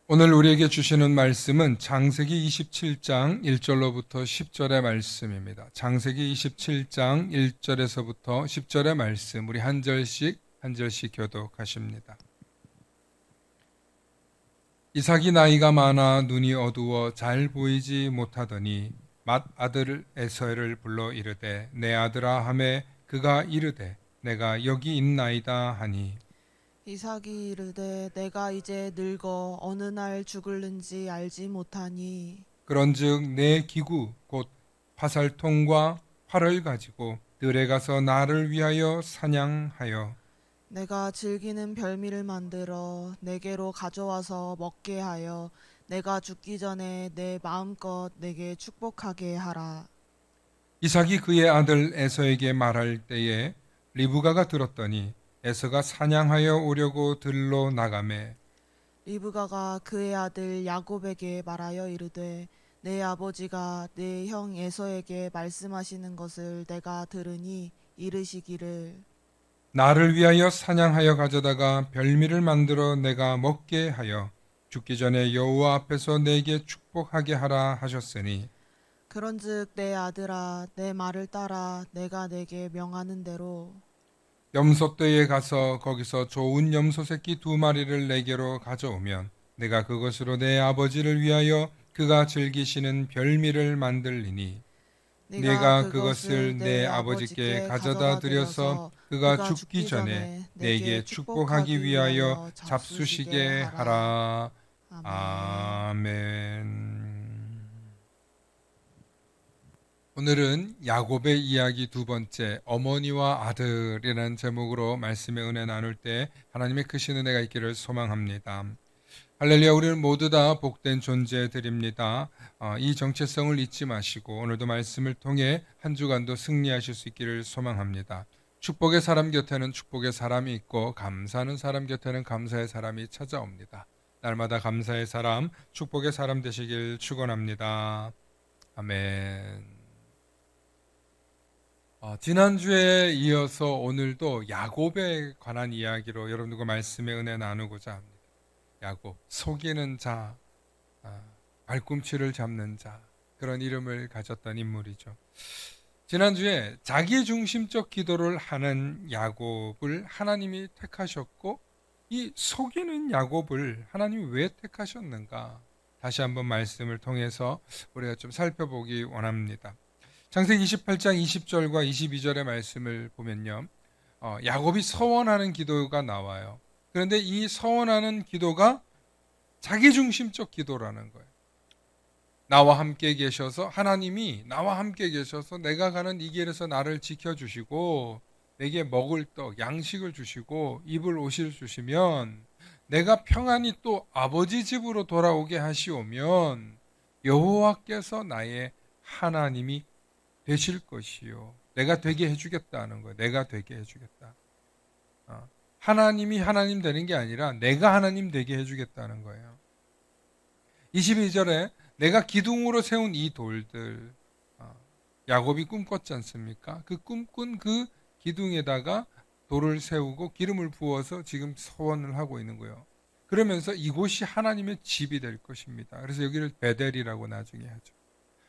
오늘 우리에게 주시는 말씀은 창세기 27장 1절로부터 10절의 말씀입니다. 창세기 27장 1절에서부터 10절의 말씀, 우리 한 절씩 교독하십니다. 이삭이 나이가 많아 눈이 어두워 잘 보이지 못하더니 맏아들 에서를 불러 이르되 내 아들아 하매 그가 이르되 내가 여기 있나이다 하니 이삭이 이르되 내가 이제 늙어 어느 날 죽을는지 알지 못하니 그런즉 내 기구 곧 화살통과 활을 가지고 들에 가서 나를 위하여 사냥하여 내가 즐기는 별미를 만들어 내게로 가져와서 먹게 하여 내가 죽기 전에 내 마음껏 내게 축복하게 하라. 이삭이 그의 아들 에서에게 말할 때에 리브가가 들었더니 에서가 사냥하여 오려고 들로 나가매 리브가가 그의 아들 야곱에게 말하여 이르되 내 아버지가 내 형 에서에게 말씀하시는 것을 내가 들으니 이르시기를 나를 위하여 사냥하여 가져다가 별미를 만들어 내가 먹게 하여 죽기 전에 여호와 앞에서 내게 축복하게 하라 하셨으니 그런즉 내 아들아 내 말을 따라 내가 내게 명하는 대로 염소떼에 가서 거기서 좋은 염소 새끼 2마리를 내게로 가져오면 내가 그것으로 내 아버지를 위하여 그가 즐기시는 별미를 만들리니 네가 내가 그것을 그것을 내 내 아버지께 아버지께 가져다 가져다 드려서 드려서 그가 그가 죽기 죽기 전에 전에 내게 내게 축복하기 축복하기 위하여 위하여 잡수시게 잡수시게 하라. 하라. 아멘. 아멘. 오늘은 야곱의 이야기 두 번째, 어머니와 아들이라는 제목으로 말씀의 은혜 나눌 때 하나님의 크신 은혜가 있기를 소망합니다. 할렐루야. 우리는 모두 다 복된 존재들입니다. 이 정체성을 잊지 마시고 오늘도 말씀을 통해 한 주간도 승리하실 수 있기를 소망합니다. 축복의 사람 곁에는 축복의 사람이 있고 감사하는 사람 곁에는 감사의 사람이 찾아옵니다. 날마다 감사의 사람, 축복의 사람 되시길 축원합니다. 아멘. 지난주에 이어서 오늘도 야곱에 관한 이야기로 여러분들과 말씀의 은혜 나누고자 합니다. 야곱, 속이는 자, 발꿈치를 잡는 자, 그런 이름을 가졌던 인물이죠. 지난주에 자기중심적 기도를 하는 야곱을 하나님이 택하셨고 이 속이는 야곱을 하나님이 왜 택하셨는가? 다시 한번 말씀을 통해서 우리가 좀 살펴보기 원합니다. 창세기 28장 20절과 22절의 말씀을 보면요. 야곱이 서원하는 기도가 나와요. 그런데 이 서원하는 기도가 자기중심적 기도라는 거예요. 나와 함께 계셔서 하나님이 나와 함께 계셔서 내가 가는 이 길에서 나를 지켜주시고 내게 먹을 떡, 양식을 주시고 입을 옷을 주시면 내가 평안히 또 아버지 집으로 돌아오게 하시오면 여호와께서 나의 하나님이 되실 것이요. 내가 되게 해주겠다는 거예요. 내가 되게 해주겠다. 하나님이 하나님 되는 게 아니라 내가 하나님 되게 해주겠다는 거예요. 22절에 내가 기둥으로 세운 이 돌들, 야곱이 꿈꿨지 않습니까? 그 꿈꾼 그 기둥에다가 돌을 세우고 기름을 부어서 지금 서원을 하고 있는 거예요. 그러면서 이곳이 하나님의 집이 될 것입니다. 그래서 여기를 베델이라고 나중에 하죠.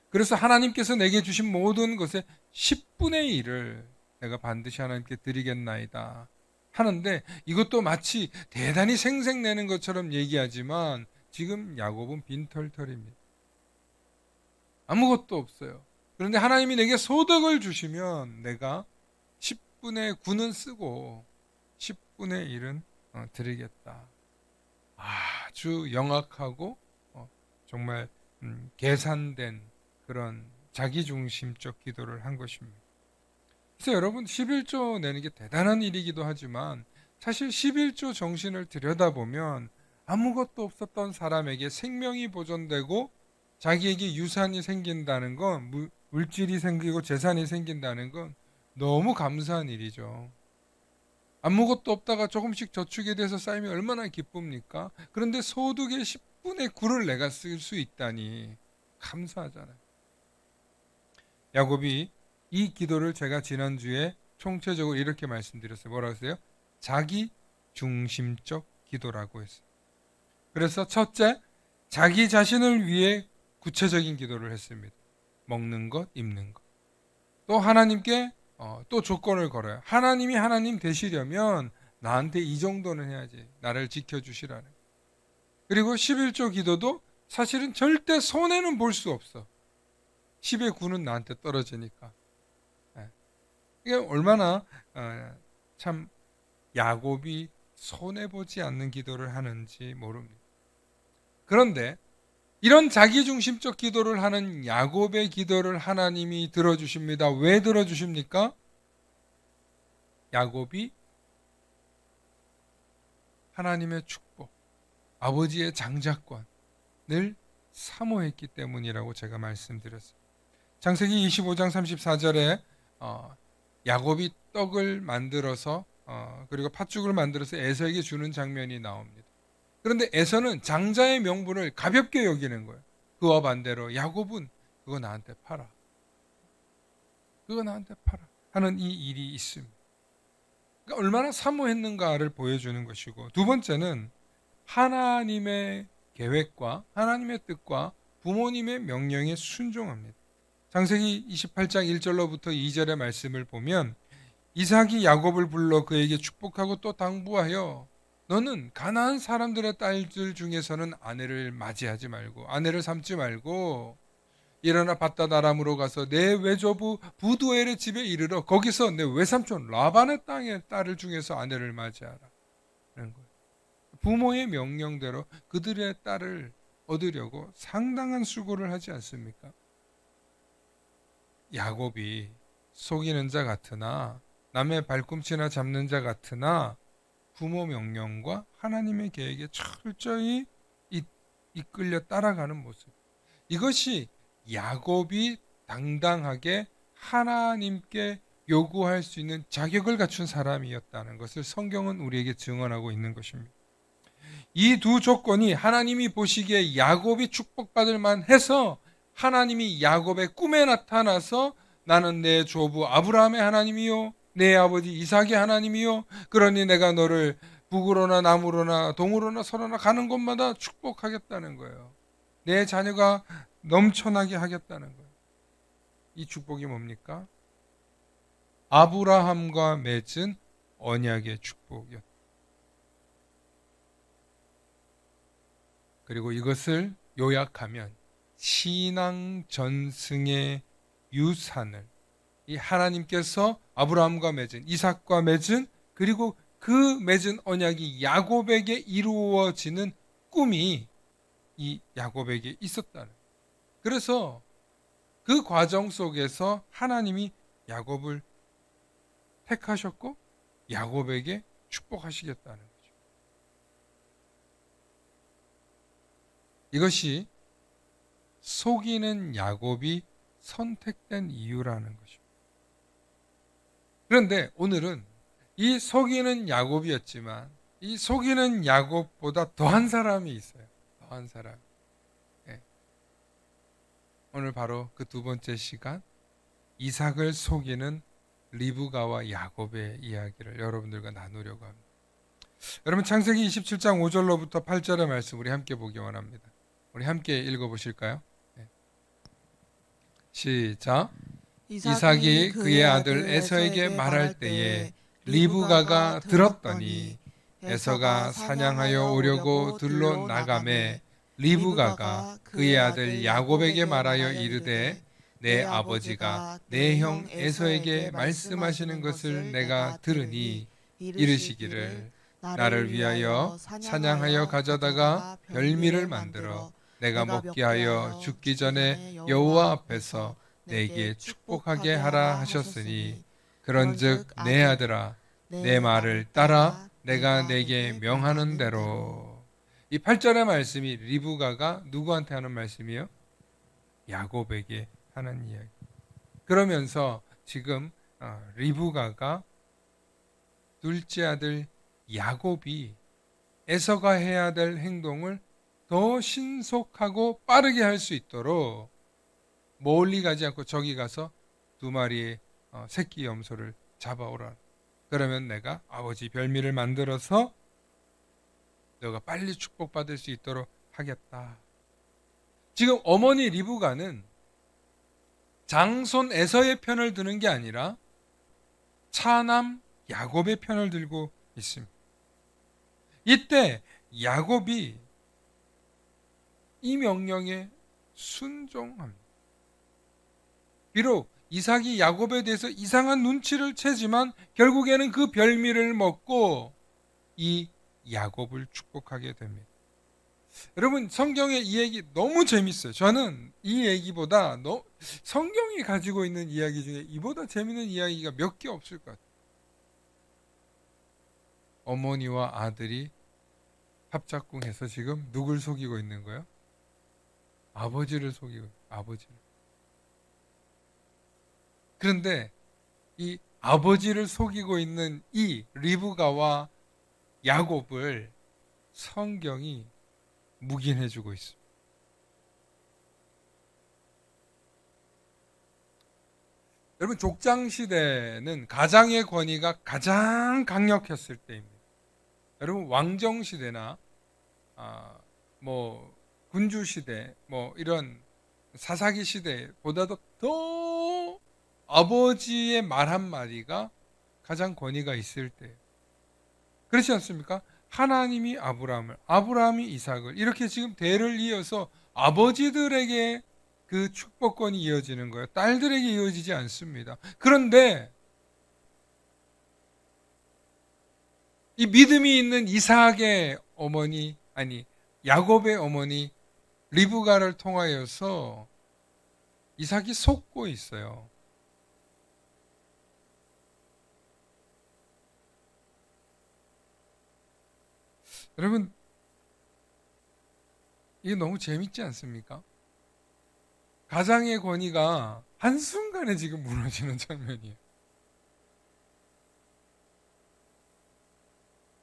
그래서 하나님께서 내게 주신 모든 것의 10분의 1을 내가 반드시 하나님께 드리겠나이다 하는데 이것도 마치 대단히 생색내는 것처럼 얘기하지만 지금 야곱은 빈털털입니다. 아무것도 없어요. 그런데 하나님이 내게 소득을 주시면 내가 10분의 9는 쓰고 10분의 1은 드리겠다. 아주 영악하고 정말 계산된 그런 자기중심적 기도를 한 것입니다. 그래서 여러분 11조 내는 게 대단한 일이기도 하지만 사실 11조 정신을 들여다보면 아무것도 없었던 사람에게 생명이 보존되고 자기에게 유산이 생긴다는 건 물질이 생기고 재산이 생긴다는 건 너무 감사한 일이죠. 아무것도 없다가 조금씩 저축이 돼서 쌓이면 얼마나 기쁩니까? 그런데 소득의 10분의 9를 내가 쓸 수 있다니 감사하잖아요. 야곱이 이 기도를 제가 지난주에 총체적으로 이렇게 말씀드렸어요. 뭐라고 했어요? 자기 중심적 기도라고 했어요. 그래서 첫째, 자기 자신을 위해 구체적인 기도를 했습니다. 먹는 것, 입는 것. 또 하나님께 또 조건을 걸어요. 하나님이 하나님 되시려면 나한테 이 정도는 해야지. 나를 지켜주시라는. 그리고 11조 기도도 사실은 절대 손해는 볼 수 없어. 10의 9는 나한테 떨어지니까. 예. 이게 얼마나 참 야곱이 손해보지 않는 기도를 하는지 모릅니다. 그런데 이런 자기중심적 기도를 하는 야곱의 기도를 하나님이 들어주십니다. 왜 들어주십니까? 야곱이 하나님의 축복, 아버지의 장자권을 사모했기 때문이라고 제가 말씀드렸습니다. 창세기 25장 34절에 야곱이 떡을 만들어서 그리고 팥죽을 만들어서 에서에게 주는 장면이 나옵니다. 그런데 에서는 장자의 명분을 가볍게 여기는 거예요. 그와 반대로 야곱은 그거 나한테 팔아. 그거 나한테 팔아. 하는 이 일이 있습니다. 그러니까 얼마나 사모했는가를 보여주는 것이고, 두 번째는 하나님의 계획과 하나님의 뜻과 부모님의 명령에 순종합니다. 창세기 28장 1절로부터 2절의 말씀을 보면 이삭이 야곱을 불러 그에게 축복하고 또 당부하여 너는 가나안 사람들의 딸들 중에서는 아내를 맞이하지 말고 아내를 삼지 말고 일어나 밧다다람으로 가서 내 외조부 부두엘의 집에 이르러 거기서 내 외삼촌 라반의 땅의 딸을 중에서 아내를 맞이하라. 그런 거예요. 부모의 명령대로 그들의 딸을 얻으려고 상당한 수고를 하지 않습니까? 야곱이 속이는 자 같으나 남의 발꿈치나 잡는 자 같으나 부모 명령과 하나님의 계획에 철저히 이끌려 따라가는 모습. 이것이 야곱이 당당하게 하나님께 요구할 수 있는 자격을 갖춘 사람이었다는 것을 성경은 우리에게 증언하고 있는 것입니다. 이 두 조건이 하나님이 보시기에 야곱이 축복받을 만해서 하나님이 야곱의 꿈에 나타나서 나는 내 조부 아브라함의 하나님이요 내 아버지 이삭의 하나님이요 그러니 내가 너를 북으로나 남으로나 동으로나 서로나 가는 곳마다 축복하겠다는 거예요. 내 자녀가 넘쳐나게 하겠다는 거예요. 이 축복이 뭡니까? 아브라함과 맺은 언약의 축복이었다. 그리고 이것을 요약하면 신앙 전승의 유산을 이 하나님께서 아브라함과 맺은 이삭과 맺은 그리고 그 맺은 언약이 야곱에게 이루어지는 꿈이 이 야곱에게 있었다는. 그래서 그 과정 속에서 하나님이 야곱을 택하셨고 야곱에게 축복하시겠다는 거죠. 이것이 속이는 야곱이 선택된 이유라는 것입니다. 그런데 오늘은 이 속이는 야곱이었지만 이 속이는 야곱보다 더한 사람이 있어요. 더한 사람. 네. 오늘 바로 그 두 번째 시간 이삭을 속이는 리브가와 야곱의 이야기를 여러분들과 나누려고 합니다. 여러분 창세기 27장 5절로부터 8절의 말씀 우리 함께 보기 원합니다. 우리 함께 읽어보실까요? 네. 시작. 이삭이 그의 아들 에서에게 말할 때에 리브가가 들었더니 에서가 사냥하여 오려고 들로 나가매 리브가가 그의 아들 야곱에게 말하여 이르되 내 아버지가 내 형 에서에게 말씀하시는 것을 내가 들으니 이르시기를 나를 위하여 사냥하여 가져다가 별미를 만들어 내가 먹게 하여 죽기 전에 여호와 앞에서 내게 축복하게 하라 하셨으니 그런즉 내 아들아 내 말을 따라 내가 내게 명하는 대로. 이 8절의 말씀이 리브가가 누구한테 하는 말씀이에요? 야곱에게 하는 이야기. 그러면서 지금 리브가가 둘째 아들 야곱이 에서가 해야 될 행동을 더 신속하고 빠르게 할 수 있도록 멀리 가지 않고 저기 가서 두 마리의 새끼 염소를 잡아오라. 그러면 내가 아버지 별미를 만들어서 너가 빨리 축복받을 수 있도록 하겠다. 지금 어머니 리브가는 장손 에서의 편을 드는 게 아니라 차남 야곱의 편을 들고 있습니다. 이때 야곱이 이 명령에 순종합니다. 비록 이삭이 야곱에 대해서 이상한 눈치를 채지만 결국에는 그 별미를 먹고 이 야곱을 축복하게 됩니다. 여러분, 성경의 이 얘기 너무 재밌어요. 저는 이 얘기보다 성경이 가지고 있는 이야기 중에 이보다 재밌는 이야기가 몇 개 없을 것 같아요. 어머니와 아들이 합작궁해서 지금 누굴 속이고 있는 거예요? 아버지를 속이고, 아버지를. 그런데 이 아버지를 속이고 있는 이 리브가와 야곱을 성경이 묵인해주고 있습니다. 여러분, 족장시대는 가장의 권위가 가장 강력했을 때입니다. 여러분, 왕정시대나 군주시대, 이런 사사기 시대보다도 더 아버지의 말 한마디가 가장 권위가 있을 때예요. 그렇지 않습니까? 하나님이 아브라함이 이삭을 이렇게 지금 대를 이어서 아버지들에게 그 축복권이 이어지는 거예요. 딸들에게 이어지지 않습니다. 그런데 이 믿음이 있는 이삭의 어머니, 야곱의 어머니 리브가를 통하여서 이삭이 속고 있어요. 여러분, 이게 너무 재밌지 않습니까? 가장의 권위가 한순간에 지금 무너지는 장면이에요.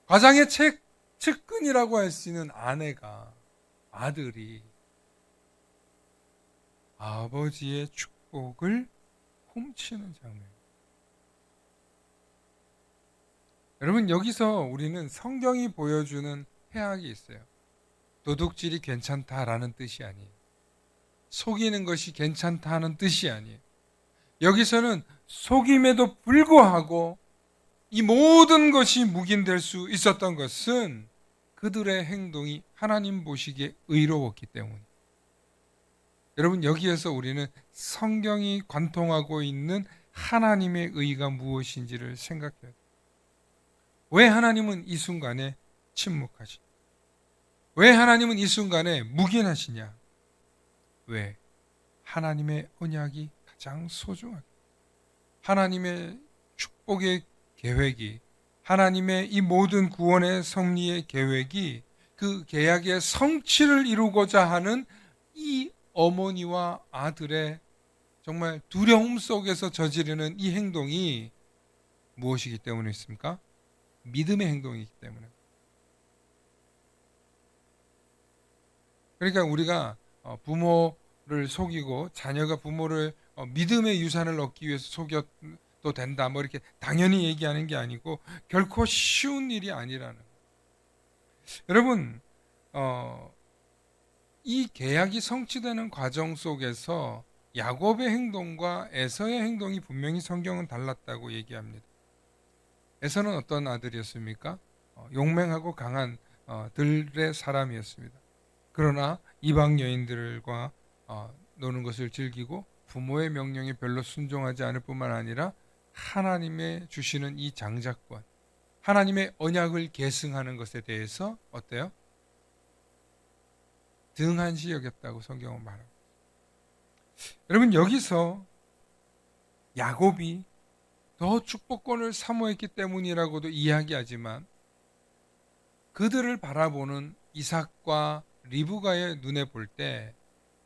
가장의 측근이라고 할 수 있는 아들이 아버지의 축복을 훔치는 장면. 여러분, 여기서 우리는 성경이 보여주는 해악이 있어요. 도둑질이 괜찮다라는 뜻이 아니에요. 속이는 것이 괜찮다는 뜻이 아니에요. 여기서는 속임에도 불구하고 이 모든 것이 묵인될 수 있었던 것은 그들의 행동이 하나님 보시기에 의로웠기 때문이에요. 여러분, 여기에서 우리는 성경이 관통하고 있는 하나님의 의가 무엇인지를 생각해야 돼요. 왜 하나님은 이 순간에 침묵하시냐? 왜 하나님은 이 순간에 묵인하시냐? 왜? 하나님의 언약이 가장 소중하게, 하나님의 축복의 계획이, 하나님의 이 모든 구원의 섭리의 계획이 그 계약의 성취를 이루고자 하는 이 어머니와 아들의 정말 두려움 속에서 저지르는 이 행동이 무엇이기 때문에 있습니까? 믿음의 행동이기 때문에. 그러니까 우리가 부모를 속이고 자녀가 부모를 믿음의 유산을 얻기 위해서 속여도 된다, 이렇게 당연히 얘기하는 게 아니고 결코 쉬운 일이 아니라는 거예요. 여러분, 이 계약이 성취되는 과정 속에서 야곱의 행동과 에서의 행동이 분명히 성경은 달랐다고 얘기합니다. 에서는 어떤 아들이었습니까? 용맹하고 강한 들의 사람이었습니다. 그러나 이방 여인들과 노는 것을 즐기고 부모의 명령에 별로 순종하지 않을 뿐만 아니라 하나님의 주시는 이 장자권, 하나님의 언약을 계승하는 것에 대해서 어때요? 등한시 여겼다고 성경은 말합니다. 여러분, 여기서 야곱이 더 축복권을 사모했기 때문이라고도 이야기하지만 그들을 바라보는 이삭과 리브가의 눈에 볼 때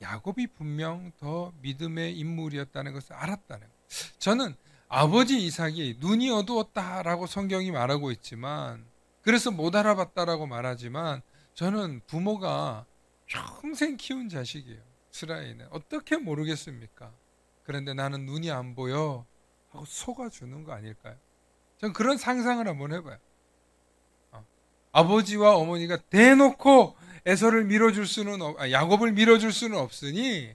야곱이 분명 더 믿음의 인물이었다는 것을 알았다는 거예요. 저는 아버지 이삭이 눈이 어두웠다라고 성경이 말하고 있지만, 그래서 못 알아봤다라고 말하지만, 저는 부모가 평생 키운 자식이에요. 스라이는 어떻게 모르겠습니까? 그런데 나는 눈이 안 보여 하고 속아주는 거 아닐까요? 전 그런 상상을 한번 해봐요. 아버지와 어머니가 대놓고 에서를 밀어줄 수는 야곱을 밀어줄 수는 없으니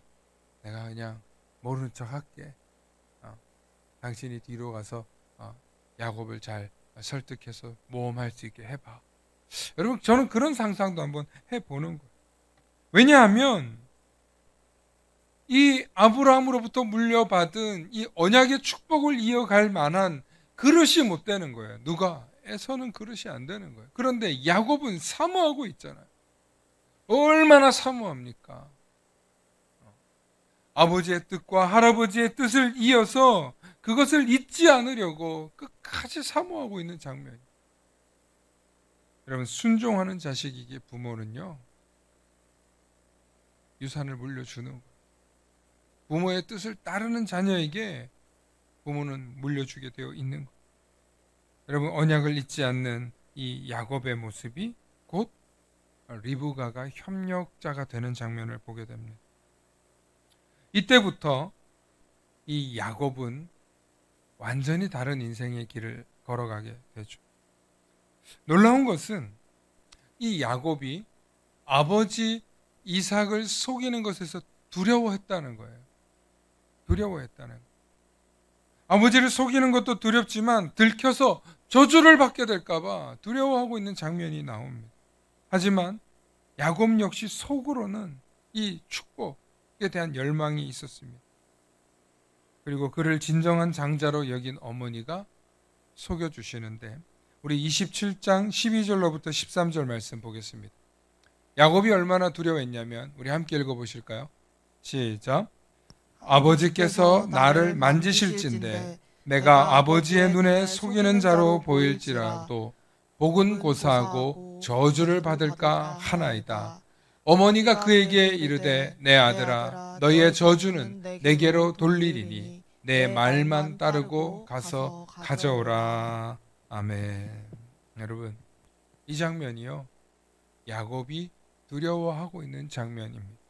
내가 그냥 모르는 척 할게. 당신이 뒤로 가서 야곱을 잘 설득해서 모험할 수 있게 해봐. 여러분, 저는 그런 상상도 한번 해보는 거예요. 왜냐하면 이 아브라함으로부터 물려받은 이 언약의 축복을 이어갈 만한 그릇이 못 되는 거예요. 누가? 에서는 그릇이 안 되는 거예요. 그런데 야곱은 사모하고 있잖아요. 얼마나 사모합니까? 아버지의 뜻과 할아버지의 뜻을 이어서 그것을 잊지 않으려고 끝까지 사모하고 있는 장면. 여러분, 순종하는 자식에게 부모는요, 유산을 물려주는 거예요. 부모의 뜻을 따르는 자녀에게 부모는 물려주게 되어 있는 거예요. 여러분, 언약을 잊지 않는 이 야곱의 모습이 곧 리브가가 협력자가 되는 장면을 보게 됩니다. 이때부터 이 야곱은 완전히 다른 인생의 길을 걸어가게 되죠. 놀라운 것은 이 야곱이 아버지 이삭을 속이는 것에서 두려워했다는 거예요. 두려워했다는 거예요. 아버지를 속이는 것도 두렵지만 들켜서 저주를 받게 될까봐 두려워하고 있는 장면이 나옵니다. 하지만 야곱 역시 속으로는 이 축복에 대한 열망이 있었습니다. 그리고 그를 진정한 장자로 여긴 어머니가 속여주시는데, 우리 27장 12절로부터 13절 말씀 보겠습니다. 야곱이 얼마나 두려워했냐면 우리 함께 읽어보실까요? 시작. 아버지께서 나를 만지실진대 내가 아버지의 눈에 속이는 자로 보일지라도 복은 고사하고 저주를 받을까 하나이다. 어머니가 그에게 이르되 내 아들아 너희의 저주는 내게로 돌리리니 내 말만 따르고 가서 가져오라. 아멘. 여러분, 이 장면이요, 야곱이 두려워하고 있는 장면입니다.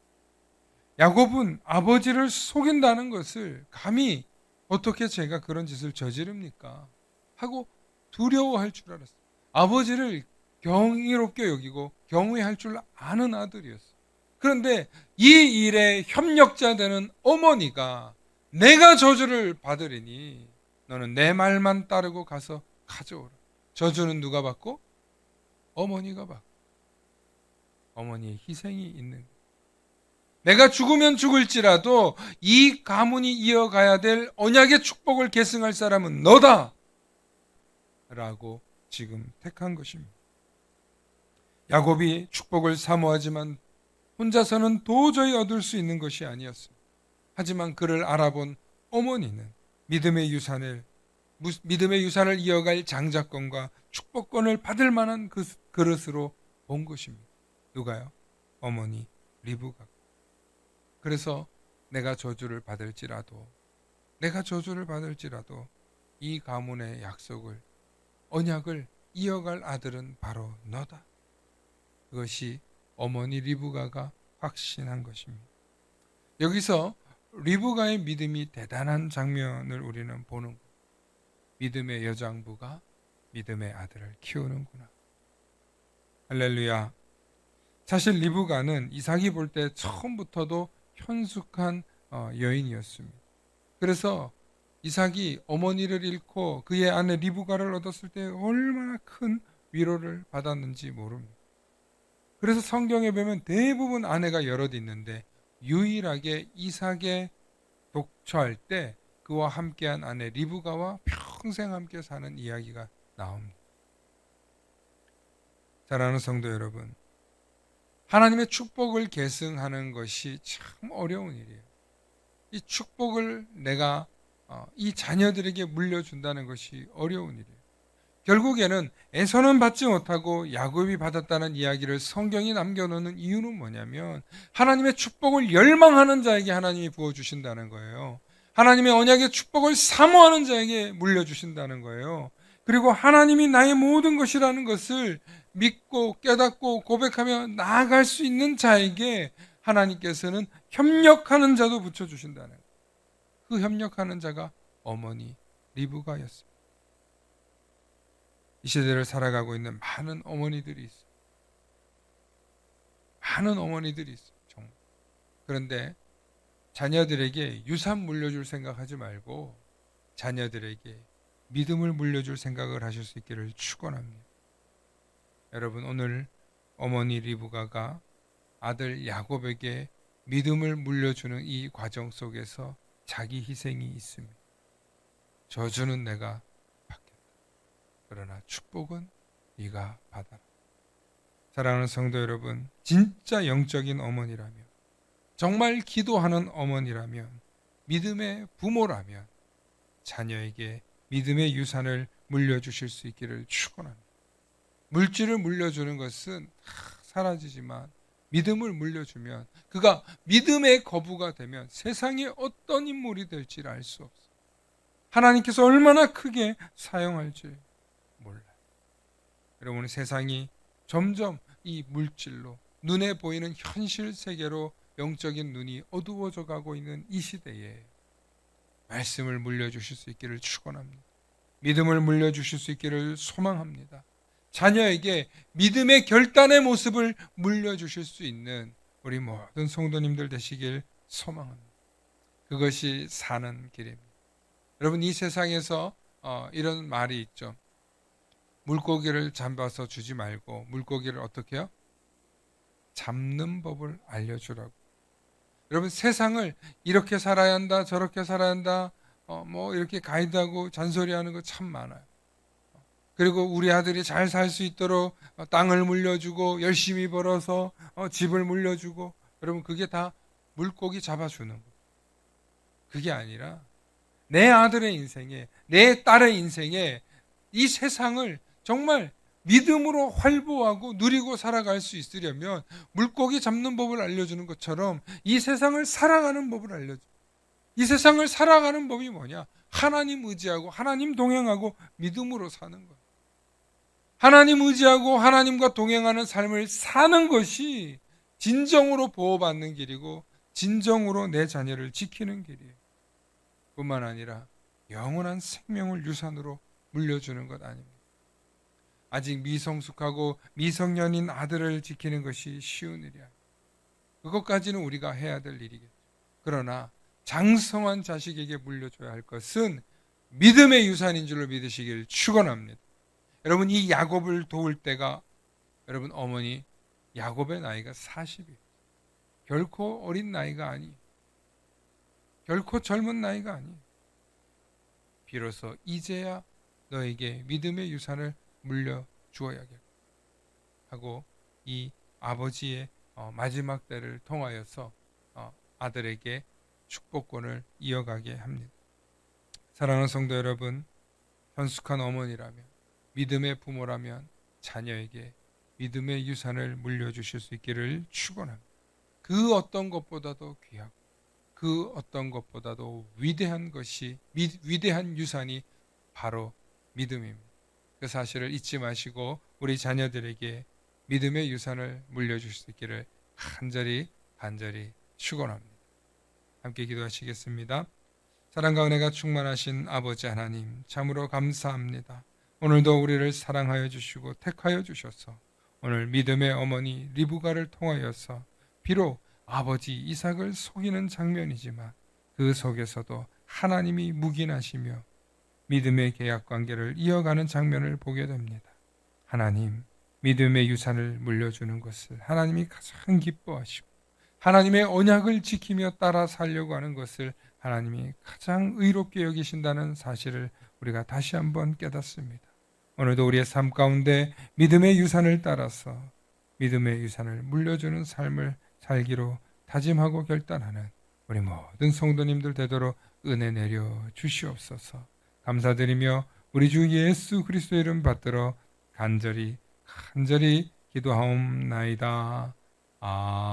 야곱은 아버지를 속인다는 것을 감히 어떻게 제가 그런 짓을 저지릅니까? 하고 두려워할 줄 알았어요. 아버지를 경이롭게 여기고 경외할 줄 아는 아들이었어요. 그런데 이 일에 협력자 되는 어머니가 내가 저주를 받으리니 너는 내 말만 따르고 가서 가져오라. 저주는 누가 받고? 어머니가 받고. 어머니의 희생이 있는 거예요. 내가 죽으면 죽을지라도 이 가문이 이어가야 될 언약의 축복을 계승할 사람은 너다 라고 지금 택한 것입니다. 야곱이 축복을 사모하지만 혼자서는 도저히 얻을 수 있는 것이 아니었습니다. 하지만 그를 알아본 어머니는 믿음의 유산을 이어갈 장자권과 축복권을 받을 만한 그 그릇으로 본 것입니다. 누가요? 어머니 리브가. 그래서 내가 저주를 받을지라도 이 가문의 약속을, 언약을 이어갈 아들은 바로 너다. 그것이 어머니 리브가가 확신한 것입니다. 여기서 리브가의 믿음이 대단한 장면을 우리는 보는 거예요. 믿음의 여장부가 믿음의 아들을 키우는구나. 할렐루야. 사실 리브가는 이삭이 볼 때 처음부터도 현숙한 여인이었습니다. 그래서 이삭이 어머니를 잃고 그의 아내 리브가를 얻었을 때 얼마나 큰 위로를 받았는지 모릅니다. 그래서 성경에 보면 대부분 아내가 여럿 있는데 유일하게 이삭에 독처할 때 그와 함께한 아내 리브가와 평생 함께 사는 이야기가 나옵니다. 사랑하는 성도 여러분, 하나님의 축복을 계승하는 것이 참 어려운 일이에요. 이 축복을 내가 이 자녀들에게 물려준다는 것이 어려운 일이에요. 결국에는 에서는 받지 못하고 야곱이 받았다는 이야기를 성경이 남겨놓는 이유는 뭐냐면 하나님의 축복을 열망하는 자에게 하나님이 부어주신다는 거예요. 하나님의 언약의 축복을 사모하는 자에게 물려주신다는 거예요. 그리고 하나님이 나의 모든 것이라는 것을 믿고 깨닫고 고백하며 나아갈 수 있는 자에게 하나님께서는 협력하는 자도 붙여주신다는 거예요. 그 협력하는 자가 어머니 리브가였습니다. 이 시대를 살아가고 있는 많은 어머니들이 있어요. 많은 어머니들이 있어요. 정말. 그런데 자녀들에게 유산 물려줄 생각하지 말고 자녀들에게 믿음을 물려줄 생각을 하실 수 있기를 축원합니다. 여러분, 오늘 어머니 리브가가 아들 야곱에게 믿음을 물려주는 이 과정 속에서 자기 희생이 있습니다. 저주는 내가 받겠다. 그러나 축복은 네가 받아라. 사랑하는 성도 여러분, 진짜 영적인 어머니라면, 정말 기도하는 어머니라면, 믿음의 부모라면 자녀에게 믿음의 유산을 물려주실 수 있기를 축원합니다. 물질을 물려주는 것은 사라지지만 믿음을 물려주면, 그가 믿음의 거부가 되면 세상에 어떤 인물이 될지 알 수 없어요. 하나님께서 얼마나 크게 사용할지 몰라요. 여러분, 세상이 점점 이 물질로, 눈에 보이는 현실 세계로 영적인 눈이 어두워져 가고 있는 이 시대에 말씀을 물려주실 수 있기를 축원합니다. 믿음을 물려주실 수 있기를 소망합니다. 자녀에게 믿음의 결단의 모습을 물려주실 수 있는 우리 모든 성도님들 되시길 소망합니다. 그것이 사는 길입니다. 여러분, 이 세상에서 이런 말이 있죠. 물고기를 잡아서 주지 말고 물고기를 어떻게 해요? 잡는 법을 알려주라고. 여러분, 세상을 이렇게 살아야 한다, 저렇게 살아야 한다, 뭐 이렇게 가이드하고 잔소리하는 거 참 많아요. 그리고 우리 아들이 잘 살 수 있도록 땅을 물려주고 열심히 벌어서 집을 물려주고, 여러분, 그게 다 물고기 잡아주는 거예요. 그게 아니라 내 아들의 인생에, 내 딸의 인생에 이 세상을 정말 믿음으로 활보하고 누리고 살아갈 수 있으려면 물고기 잡는 법을 알려주는 것처럼 이 세상을 살아가는 법을 알려줘. 이 세상을 살아가는 법이 뭐냐? 하나님 의지하고 하나님 동행하고 믿음으로 사는 거예요. 하나님 의지하고 하나님과 동행하는 삶을 사는 것이 진정으로 보호받는 길이고 진정으로 내 자녀를 지키는 길이에요. 뿐만 아니라 영원한 생명을 유산으로 물려주는 것 아닙니다. 아직 미성숙하고 미성년인 아들을 지키는 것이 쉬운 일이 아니에요. 그것까지는 우리가 해야 될 일이겠죠. 그러나 장성한 자식에게 물려줘야 할 것은 믿음의 유산인 줄로 믿으시길 축원합니다. 여러분, 이 야곱을 도울 때가, 여러분, 어머니 야곱의 나이가 40이에요. 결코 어린 나이가 아니에요. 결코 젊은 나이가 아니에요. 비로소 이제야 너에게 믿음의 유산을 물려주어야겠고 하고 이 아버지의 마지막 때를 통하여서 아들에게 축복권을 이어가게 합니다. 사랑하는 성도 여러분, 현숙한 어머니라면, 믿음의 부모라면 자녀에게 믿음의 유산을 물려주실 수 있기를 축원합니다. 그 어떤 것보다도 귀하고 그 어떤 것보다도 위대한 것이, 위대한 유산이 바로 믿음입니다. 그 사실을 잊지 마시고 우리 자녀들에게 믿음의 유산을 물려주실 수 있기를 간절히 축원합니다. 함께 기도하시겠습니다. 사랑과 은혜가 충만하신 아버지 하나님, 참으로 감사합니다. 오늘도 우리를 사랑하여 주시고 택하여 주셔서 오늘 믿음의 어머니 리브가를 통하여서 비록 아버지 이삭을 속이는 장면이지만 그 속에서도 하나님이 묵인하시며 믿음의 계약 관계를 이어가는 장면을 보게 됩니다. 하나님, 믿음의 유산을 물려주는 것을 하나님이 가장 기뻐하시고 하나님의 언약을 지키며 따라 살려고 하는 것을 하나님이 가장 의롭게 여기신다는 사실을 우리가 다시 한번 깨닫습니다. 오늘도 우리의 삶 가운데 믿음의 유산을 따라서 믿음의 유산을 물려주는 삶을 살기로 다짐하고 결단하는 우리 모든 성도님들 되도록 은혜 내려 주시옵소서. 감사드리며 우리 주 예수 그리스도의 이름 받들어 간절히 기도하옵나이다. 아멘.